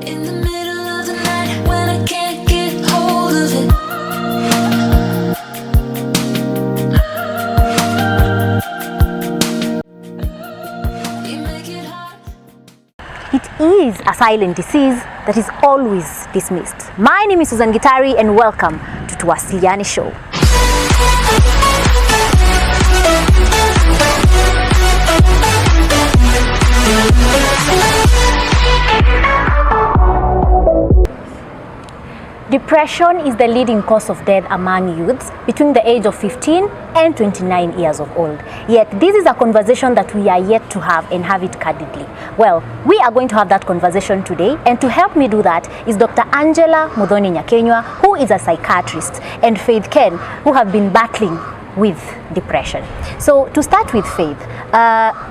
In the middle of the night when I can't get hold of it. You make it hard. It is a silent disease that is always dismissed. My name is Susan Gitari and welcome to Tuwasiliane Show. Depression is the leading cause of death among youths between the age of 15 and 29 years of old. Yet this is a conversation that we are yet to have and have it candidly. Well, we are going to have that conversation today, and to help me do that is Dr. Angela Muthoni Nyakenywa, who is a psychiatrist, and Faith Ken, who have been battling with depression. So to start with, Faith,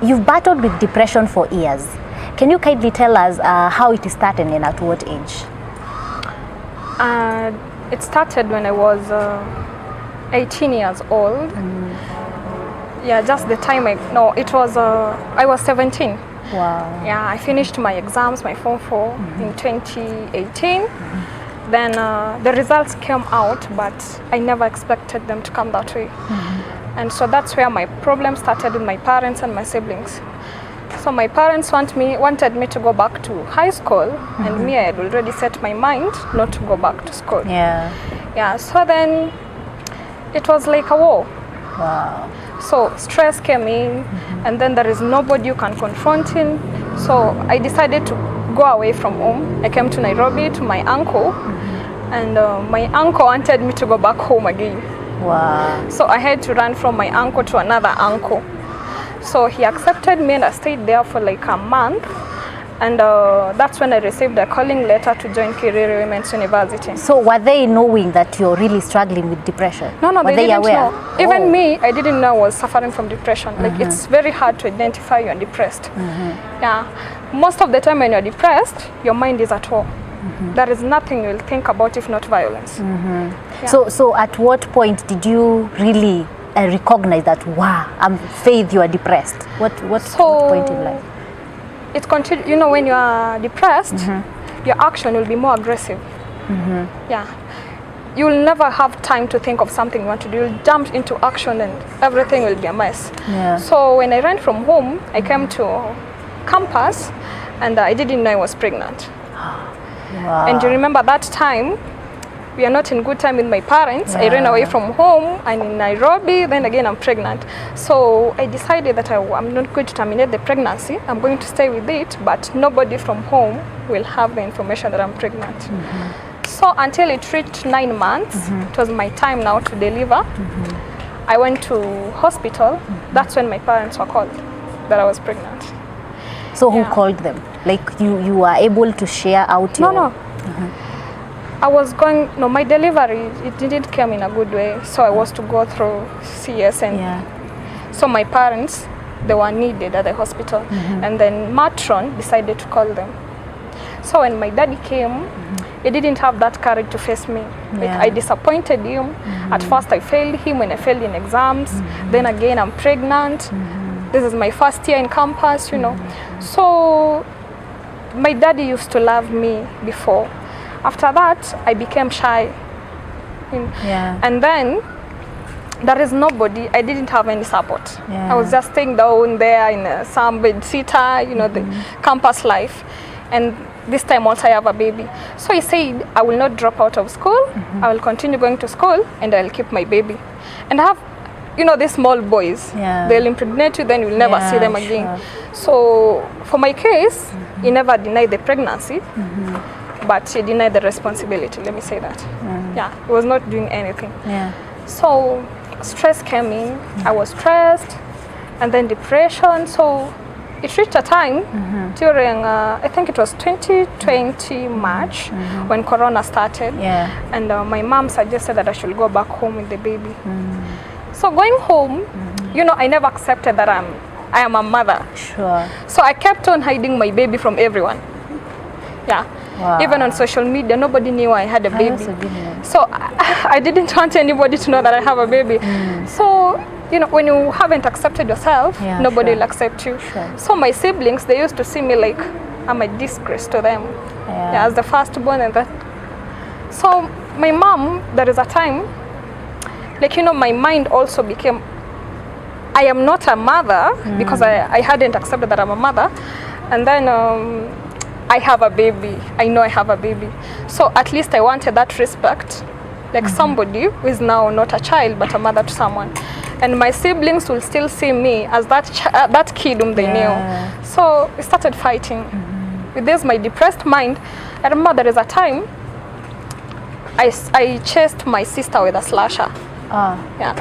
you've battled with depression for years. Can you kindly tell us how it started and at what age? It started when I was 18 years old. Yeah, just the time I was 17. Wow. Yeah, I finished my exams, my Form 4 in 2018. Then the results came out, but I never expected them to come that way. And so that's where my problem started with my parents and my siblings. So my parents wanted me to go back to high school, and me, I had already set my mind not to go back to school. Yeah. Yeah, so then it was like a war. Wow. So stress came in, and then there is nobody you can confront him. So I decided to go away from home. I came to Nairobi to my uncle, and my uncle wanted me to go back home again. Wow. So I had to run from my uncle to another uncle. So he accepted me, and I stayed there for like a month. And that's when I received a calling letter to join Kiriri Women's University. So were they knowing that you're really struggling with depression? No, were they didn't aware? know. Even me, I didn't know I was suffering from depression. Like, it's very hard to identify you're depressed. Yeah, most of the time when you're depressed, your mind is at war. There is nothing you'll think about if not violence. Yeah. So at what point did you really recognize that, wow, I'm Faith, you are depressed? What point in life? It continues, you know, when you are depressed, your action will be more aggressive. Yeah. You will never have time to think of something you want to do. You'll jump into action and everything will be a mess. Yeah. So when I ran from home, I came to campus, and I didn't know I was pregnant. Wow. And you remember that time, we are not in good time with my parents. I ran away from home. I'm in Nairobi, then again I'm pregnant. So I decided that I'm not going to terminate the pregnancy. I'm going to stay with it, but nobody from home will have the information that I'm pregnant. So until it reached 9 months, it was my time now to deliver. I went to hospital. That's when my parents were called that I was pregnant. So who called them? Like you were able to share out your... No. I was going, my delivery, it didn't come in a good way. So I was to go through CS, and so my parents, they were needed at the hospital. And then matron decided to call them. So when my daddy came, he didn't have that courage to face me. Like, I disappointed him. At first I failed him when I failed in exams. Then again I'm pregnant. This is my first year in campus, you know. So my daddy used to love me before. After that, I became shy. And then there is nobody. I didn't have any support. I was just staying down there in some bed sitter, you know, the campus life. And this time also I have a baby. So he said, I will not drop out of school. I will continue going to school, and I'll keep my baby. And I have, you know, these small boys. They'll impregnate you, then you'll never see them again. So for my case, he never denied the pregnancy. But he denied the responsibility, let me say that. Yeah, he was not doing anything. So stress came in, I was stressed, and then depression. So it reached a time during, I think it was 2020 March, when Corona started. And my mom suggested that I should go back home with the baby. So going home, you know, I never accepted that I am a mother. So I kept on hiding my baby from everyone. Even on social media, nobody knew I had a baby. So I didn't want anybody to know that I have a baby. So, you know, when you haven't accepted yourself, nobody will accept you. So my siblings, they used to see me like I'm a disgrace to them. Yeah. As the firstborn and that. So my mom, there is a time, like, you know, my mind also became, I am not a mother because I hadn't accepted that I'm a mother. And then I have a baby. I know I have a baby. So at least I wanted that respect, like somebody who is now not a child but a mother to someone. And my siblings will still see me as that kid whom they knew. So we started fighting. With this, my depressed mind, I remember there is a time I chased my sister with a slasher. Yeah.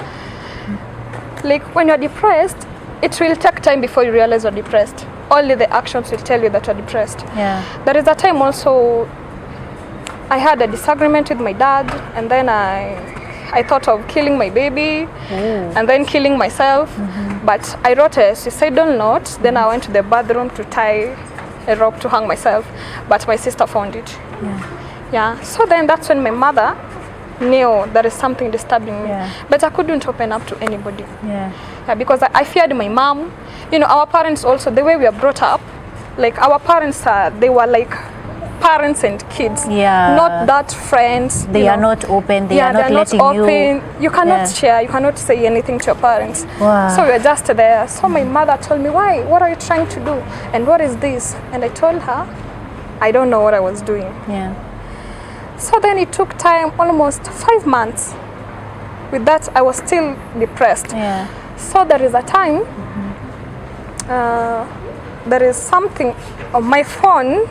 Like when you're depressed, it will take time before you realize you're depressed. Only the actions will tell you that you're depressed. Yeah. There is a time also I had a disagreement with my dad, and then I thought of killing my baby and then killing myself. But I wrote a suicidal note. Then I went to the bathroom to tie a rope to hang myself, but my sister found it. Yeah. So then that's when my mother knew there is something disturbing me. But I couldn't open up to anybody. Yeah, because I feared my mom. You know, our parents also, the way we are brought up, like our parents, they were like parents and kids. Not that friends. They are not open. They are not they're letting not open. You cannot share. You cannot say anything to your parents. So we were just there. So my mother told me, why? What are you trying to do? And what is this? And I told her, I don't know what I was doing. So then it took time, almost 5 months. With that, I was still depressed. So there is a time, there is something on my phone.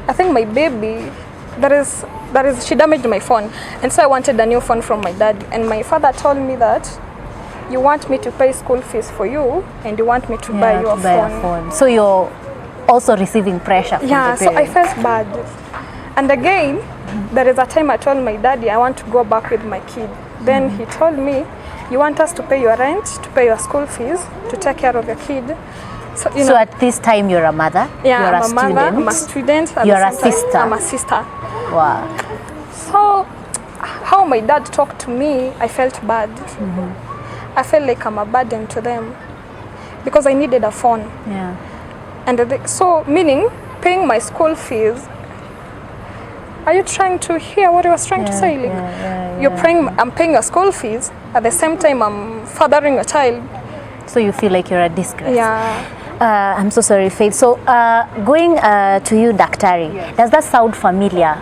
I think my baby, she damaged my phone. And so I wanted a new phone from my dad. And my father told me that you want me to pay school fees for you and you want me to buy you a phone. So you're also receiving pressure from the parents. So I felt bad. And again, there is a time I told my daddy I want to go back with my kid. Then he told me, you want us to pay your rent, to pay your school fees, to take care of your kid. So, you know, at this time you're a mother? Yeah, you're I'm a mother, I'm a student. You're a sister? I'm a sister. Wow. So how my dad talked to me, I felt bad. I felt like I'm a burden to them because I needed a phone. And so meaning paying my school fees. Are you trying to hear what I was trying to say? Like, I'm paying your school fees, at the same time I'm fathering a child. So you feel like you're a disgrace. I'm so sorry, Faith. So going to you, Daktari, does that sound familiar,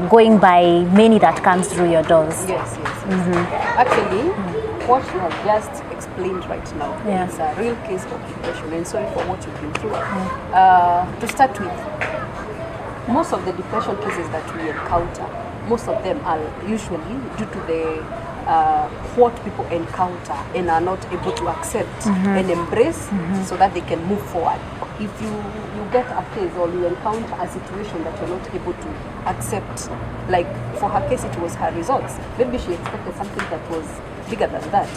going by many that comes through your doors? Yes. Actually, what you have just explained right now is a real case of depression, and sorry for what you've been through. To start with, most of the depression cases that we encounter, most of them are usually due to the what people encounter and are not able to accept and embrace so that they can move forward. If you get a case or you encounter a situation that you're not able to accept, like for her case it was her results, maybe she expected something that was bigger than that.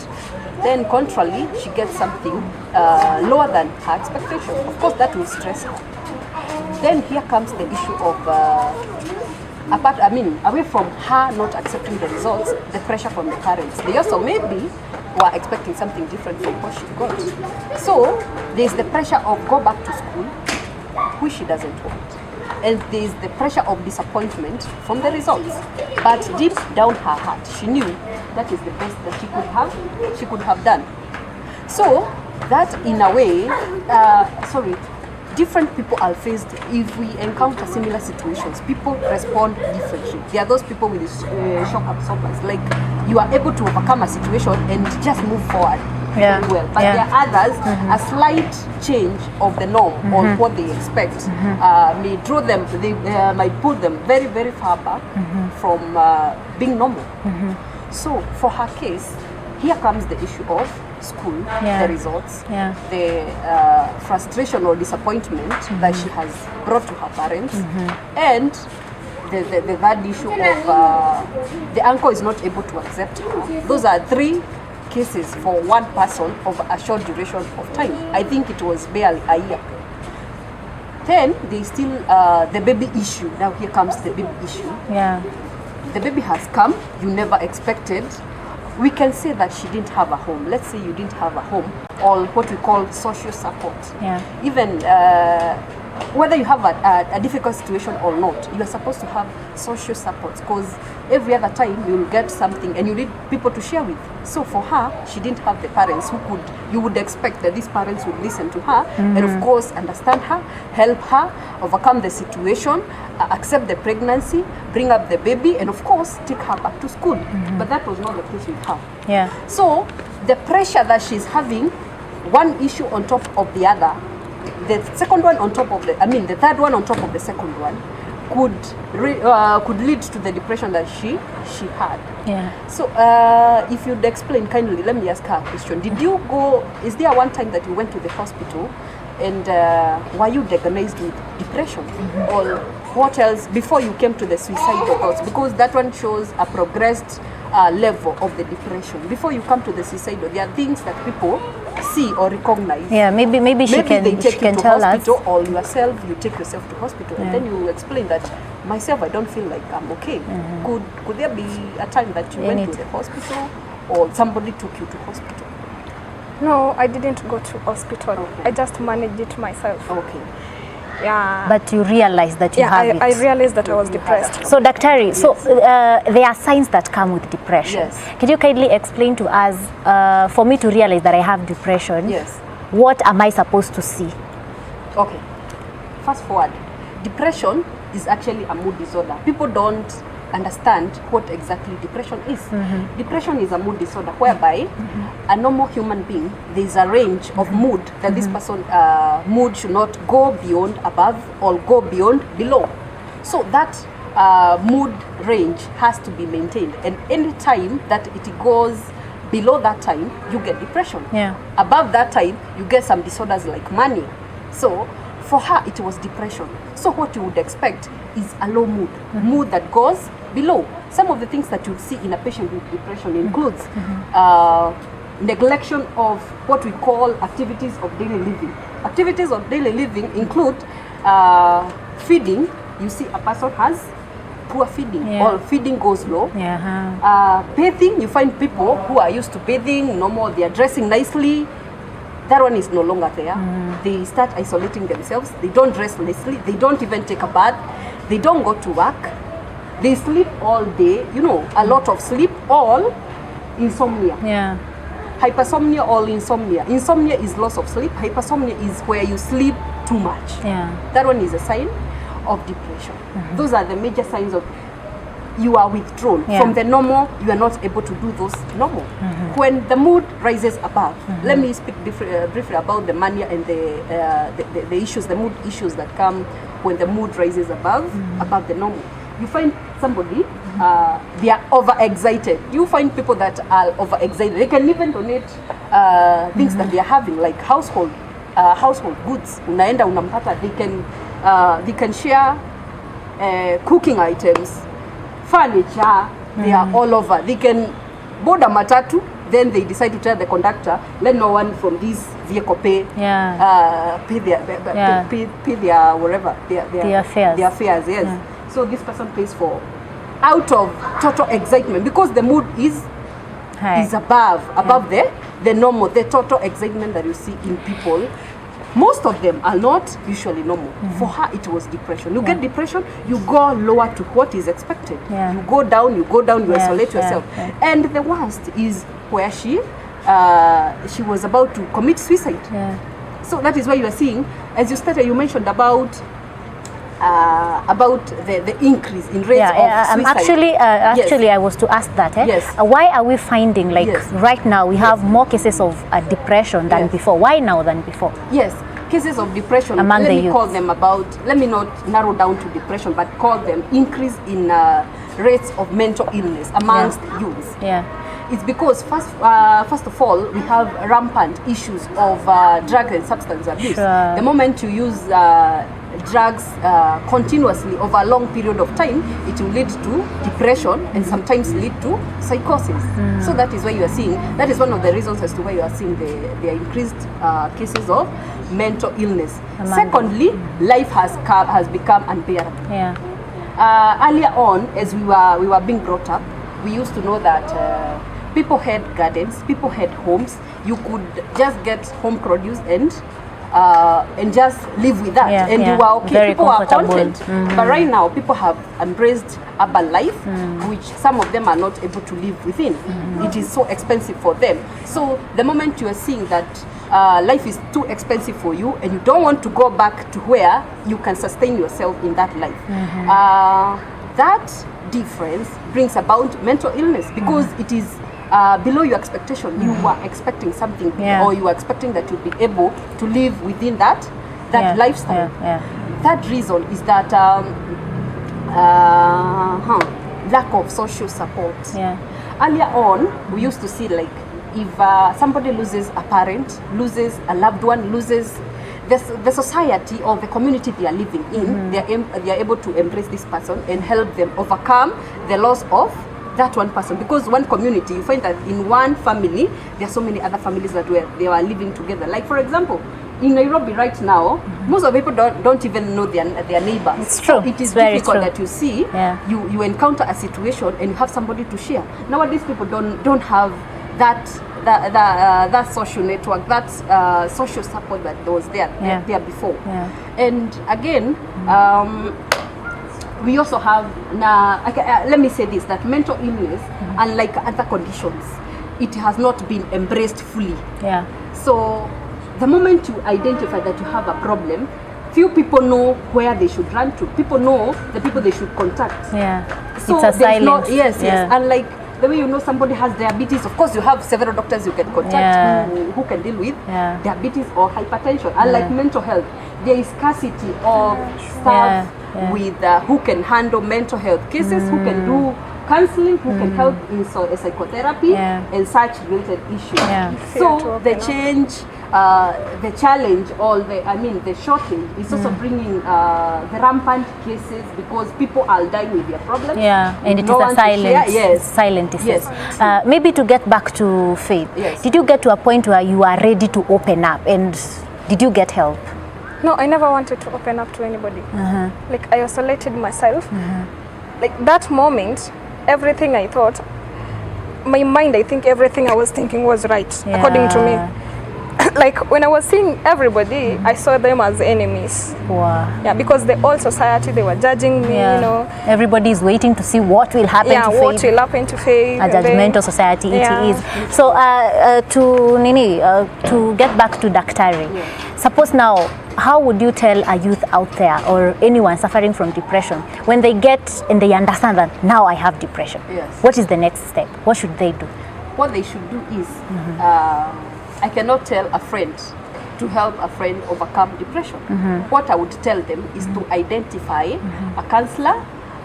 Then contrarily, she gets something lower than her expectation. Of course that will stress her. Then here comes the issue of away from her not accepting the results, the pressure from the parents. They also maybe were expecting something different from what she got. So there's the pressure of go back to school, which she doesn't want. And there's the pressure of disappointment from the results. But deep down her heart, she knew that is the best that she could have done. So that in a way, different people are faced. If we encounter similar situations, people respond differently. There are those people with shock absorbers, like you are able to overcome a situation and just move forward very well. But there are others, a slight change of the norm or what they expect may draw them, they might put them very, very far back from being normal. So for her case, here comes the issue of school, the results, the frustration or disappointment that she has brought to her parents, and the third issue of the uncle is not able to accept her. Those are three cases for one person of a short duration of time. I think it was barely a year. Then there's still the baby issue. Now here comes the baby issue. The baby has come, you never expected. We can say that she didn't have a home. Let's say you didn't have a home or what we call social support. Even whether you have a difficult situation or not, you are supposed to have social supports, because every other time you'll get something and you need people to share with. So for her, she didn't have the parents who could, you would expect that these parents would listen to her and of course understand her, help her, overcome the situation, accept the pregnancy, bring up the baby, and of course take her back to school. But that was not the case with her. Yeah. So the pressure that she's having, one issue on top of the other, the second one on top of the, the third one on top of the second one, could lead to the depression that she had. Yeah. So if you'd explain kindly, let me ask her a question. Did you go, is there one time that you went to the hospital and were you diagnosed with depression? Or what else before you came to the suicidal thoughts? Because that one shows a progressed level of the depression. Before you come to the suicidal, there are things that people see or recognize. Yeah, maybe she can, they take she can you to tell hospital, us. or yourself, you take yourself to hospital, and then you explain that myself, I don't feel like I'm okay. Could there be a time that you went to the hospital, or somebody took you to hospital? No, I didn't go to hospital. Okay. I just managed it myself. Okay. Yeah. But you realize that you have it. I realized that I was depressed. So, Daktari, so there are signs that come with depression. Yes. Can you kindly explain to us, for me to realize that I have depression, Yes. what am I supposed to see? Okay. Fast forward. Depression is actually a mood disorder. People don't understand what exactly depression is. Depression is a mood disorder whereby a normal human being, there is a range of mood that this person mood should not go beyond above or go beyond below. So that mood range has to be maintained, and any time that it goes below that time, you get depression. Yeah. Above that time, you get some disorders like mania. So for her, it was depression. So what you would expect is a low mood, mood that goes below. Some of the things that you see in a patient with depression includes neglection of what we call activities of daily living. Activities of daily living include feeding. You see a person has poor feeding, or feeding goes low. Bathing, you find people who are used to bathing, normal, they are dressing nicely. That one is no longer there. They start isolating themselves. They don't dress nicely. They don't even take a bath. They don't go to work. They sleep all day. You know, a lot of sleep, all insomnia. Yeah. Hypersomnia, all insomnia. Insomnia is loss of sleep. Hypersomnia is where you sleep too much. Yeah. That one is a sign of depression. Those are the major signs of you are withdrawn from the normal. You are not able to do those normal. When the mood rises above, let me speak briefly about the mania and the issues, the mood issues that come when the mood rises above the normal. You find somebody, they are overexcited. You find people that are overexcited. They can even donate things that they are having, like household goods. Unaenda unampata, they can share cooking items, furniture. They are all over. They can board a matatu, then they decide to tell the conductor, let no one from this vehicle pay pay their whatever their fares. Their fares, yes. Yeah. So this person pays for out of total excitement, because the mood is above the normal, the total excitement that you see in people. Most of them are not usually normal. For her, it was depression. You get depression, you go lower to what is expected. You go down, you isolate yourself. And the worst is where she was about to commit suicide. So that is why you are seeing, as you started, you mentioned about the increase in rates of suicide. Actually, I was to ask that. Yes. Why are we finding, right now, we have more cases of depression than before? Why now than before? Yes, cases of depression. Among the youth. Call them let me not narrow down to depression, but call them increase in rates of mental illness amongst youths. It's because first of all, we have rampant issues of drug and substance abuse. The moment you use drugs continuously over a long period of time, it will lead to depression and sometimes lead to psychosis. So that is why you are seeing, that is one of the reasons as to why you are seeing the increased cases of mental illness. Secondly, life has become unbearable. Earlier on, as we were being brought up, we used to know that people had gardens, people had homes. You could just get home produce and and just live with that, Yeah, and yeah. you were okay. Very People were comfortable. content. But right now, people have embraced urban life, which some of them are not able to live within. It is so expensive for them. So the moment you are seeing that life is too expensive for you, and you don't want to go back to where you can sustain yourself in that life, that difference brings about mental illness, because it is below your expectation. You were expecting something, Yeah. or you were expecting that you'll be able to live within that Yeah, lifestyle. yeah, That reason is that lack of social support. yeah. Earlier on, we used to see, like, if somebody loses a parent, loses a loved one, loses the society or the community they are living in, they are able to embrace this person and help them overcome the loss of that one person. Because one community, you find that in one family, there are so many other families that they were living together. Like, for example, in Nairobi right now, most of the people don't even know their neighbors. It's true. So it is It's very difficult true. that you see, Yeah. you encounter a situation and you have somebody to share. Nowadays, people don't have that social network, that social support that was there before. Yeah. And again, we also have let me say this, that mental illness, unlike other conditions, it has not been embraced fully. Yeah. So the moment you identify that you have a problem, few people know where they should run to. People know the people they should contact. Yeah. So It's a there's silence. yes. Yeah. Unlike the way you know somebody has diabetes, of course you have several doctors you can contact Yeah. who can deal with Yeah. diabetes or hypertension. Unlike mental health, there is scarcity of staff with who can handle mental health cases, who can do counseling, who can help in psychotherapy and such related issues. Yeah. So the change, the challenge, or the shortage is also bringing the rampant cases, because people are dying with their problems. Yeah, and it No is a one to share. silent, Yes. silent disease. Yes. Maybe to get back to Faith, Yes. did you get to a point where you are ready to open up, and did you get help? No, I never wanted to open up to anybody. Like, I isolated myself. Like, that moment, everything I thought, my mind, I think everything I was thinking was right, according to me. Like, when I was seeing everybody, I saw them as enemies. Wow. Yeah, because the whole society, they were judging me, you know. Everybody is waiting to see what will happen to what Faith. will happen to Faith. A and then- judgmental society Yeah. it is. So to get back to Daktari, suppose now, how would you tell a youth out there or anyone suffering from depression when they get and they understand that now I have depression? Yes. What is the next step? What should they do? What they should do is, I cannot tell a friend to help a friend overcome depression. What I would tell them is to identify a counselor,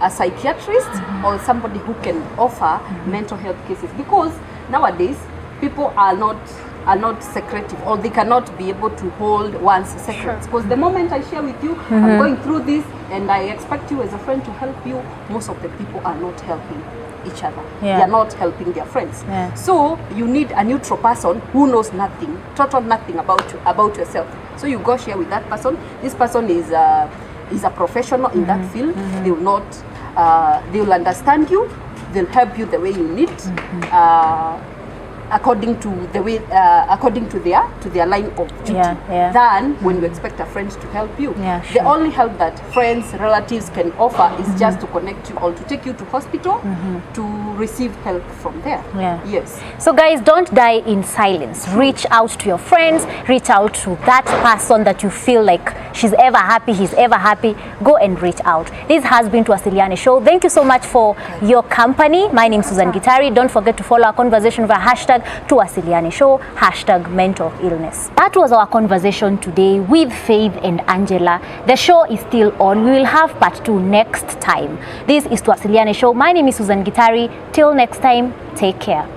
a psychiatrist, or somebody who can offer mental health cases, because nowadays people are not secretive, or they cannot be able to hold one's secrets. Because the moment I share with you, I'm going through this, and I expect you as a friend to help you, most of the people are not helping each other. Yeah. They are not helping their friends. Yeah. So you need a neutral person who knows nothing, total nothing about yourself. So you go share with that person. This person is a professional in that field. They will not. They will understand you. They'll help you the way you need. According to the way, according to their line of duty, than when you expect a friend to help you. Yeah, The sure. only help that friends, relatives can offer is just to connect you or to take you to hospital to receive help from there. Yeah. Yes. So guys, don't die in silence. Reach out to your friends, reach out to that person that you feel like she's ever happy, he's ever happy. Go and reach out. This has been Tuwasiliane Show. Thank you so much for your company. My name is Susan Gitari. Don't forget to follow our conversation via hashtag Tuwasiliane Show, hashtag mental illness. That was our conversation today with Faith and Angela. The show is still on. We will have part 2 next time. This is Tuwasiliane Show. My name is Susan Gitari. Till next time, take care.